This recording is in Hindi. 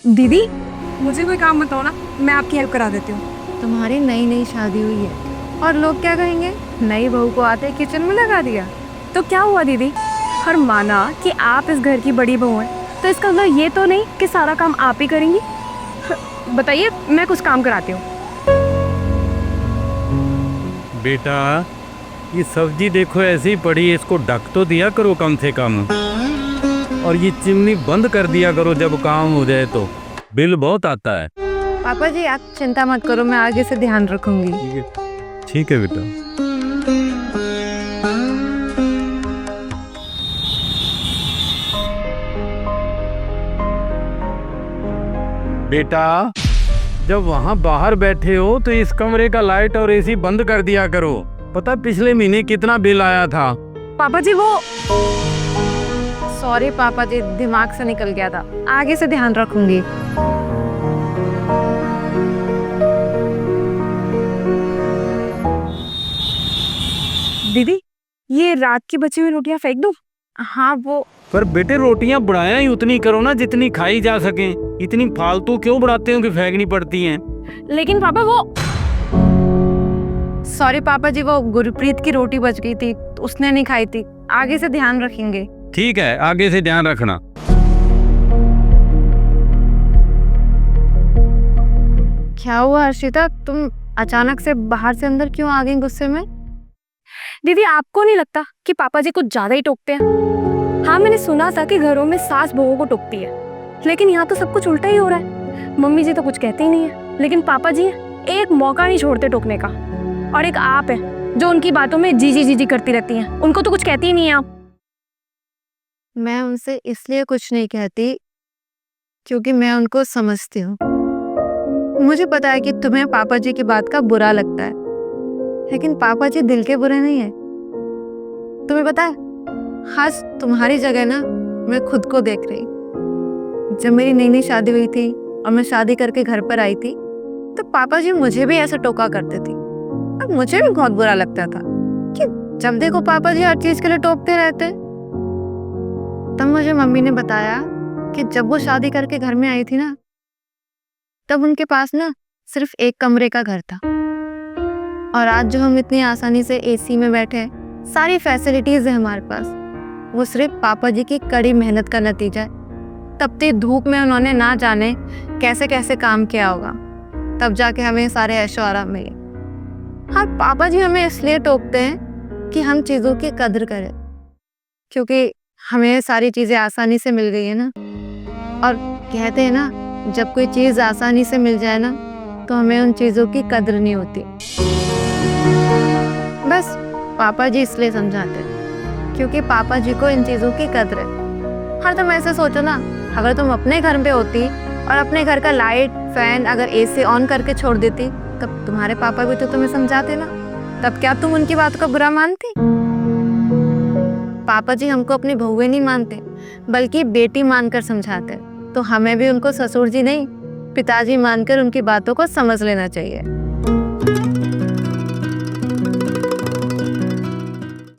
दीदी मुझे कोई काम बताओ ना, मैं आपकी हेल्प करा देती हूँ। तुम्हारी नई नई शादी हुई है और लोग क्या कहेंगे, नई बहू को आते किचन में लगा दिया। तो क्या हुआ दीदी, हर माना कि आप इस घर की बड़ी बहू हैं, तो इसका मतलब ये तो नहीं कि सारा काम आप ही करेंगी। बताइए, मैं कुछ काम कराती हूँ। बेटा ये सब्जी देखो ऐसे ही पड़ी है, इसको ढक तो दिया करो कम से कम, और ये चिमनी बंद कर दिया करो जब काम हो जाए तो, बिल बहुत आता है। पापा जी आप चिंता मत करो, मैं आगे से ध्यान रखूंगी। ठीक है बेटा। बेटा जब वहाँ बाहर बैठे हो तो इस कमरे का लाइट और एसी बंद कर दिया करो। पता पिछले महीने कितना बिल आया था? पापा जी वो सॉरी पापा जी, दिमाग से निकल गया था, आगे से ध्यान रखूंगी। दीदी ये रात की बची हुई रोटियां फेंक दूं? हाँ वो पर बेटे रोटियां बढ़ाया ही उतनी करो ना जितनी खाई जा सके, इतनी फालतू क्यों बढ़ाते हो कि फेंकनी पड़ती हैं? लेकिन पापा वो सॉरी पापा जी, वो गुरप्रीत की रोटी बच गई थी, तो उसने नहीं खाई थी, आगे से ध्यान रखेंगे। ठीक है आगे से ध्यान रखना। क्या हुआ हर्षिता, तुम अचानक से बाहर से अंदर क्यों आ गई गुस्से में? दीदी आपको नहीं लगता कि पापा जी कुछ ज्यादा ही टोकते हैं? हाँ मैंने सुना था कि घरों में सास बहुओं को टोकती है, लेकिन यहाँ तो सब कुछ उल्टा ही हो रहा है। मम्मी जी तो कुछ कहते ही नहीं है, लेकिन पापा जी एक मौका नहीं छोड़ते टोकने का। और एक आप है जो उनकी बातों में जीजी जीजी करती रहती हैं, उनको तो कुछ कहती ही नहीं है आप। मैं उनसे इसलिए कुछ नहीं कहती क्योंकि मैं उनको समझती हूँ। मुझे पता है कि तुम्हें पापा जी की बात का बुरा लगता है, लेकिन पापा जी दिल के बुरे नहीं है। तुम्हें पता है, खास तुम्हारी जगह ना मैं खुद को देख रही। जब मेरी नई नई शादी हुई थी और मैं शादी करके घर पर आई थी, तो पापा जी मुझे भी ऐसा टोका करते थे और मुझे भी बहुत बुरा लगता था कि जब देखो पापा जी हर चीज के लिए टोकते रहते। तब मुझे मम्मी ने बताया कि जब वो शादी करके घर में आई थी ना, तब उनके पास ना सिर्फ एक कमरे का घर था, और आज जो हम इतनी आसानी से एसी में बैठे हैं, सारी फैसिलिटीज है हमारे पास, वो सिर्फ पापा जी की कड़ी मेहनत का नतीजा है। तपती धूप में उन्होंने ना जाने कैसे कैसे काम किया होगा, तब जाके हमें सारे ऐशो आराम मिले। हाँ पापा जी हमें इसलिए टोकते हैं कि हम चीज़ों की कदर करें, क्योंकि हमें सारी चीज़ें आसानी से मिल गई है ना। और कहते हैं ना, जब कोई चीज़ आसानी से मिल जाए ना, तो हमें उन चीज़ों की कदर नहीं होती। बस पापा जी इसलिए समझाते हैं क्योंकि पापा जी को इन चीज़ों की कदर है। हर तुम ऐसे सोचो ना, अगर तुम अपने घर पे होती और अपने घर का लाइट फैन अगर एसी ऑन करके छोड़ देती, तब तुम्हारे पापा भी तो तुम्हें समझाते ना, तब क्या तुम उनकी बात को बुरा मानती? पापा जी हमको अपनी बहुएं नहीं मानते, बल्कि बेटी मानकर समझाते, तो हमें भी उनको ससुर जी नहीं पिताजी मानकर उनकी बातों को समझ लेना चाहिए।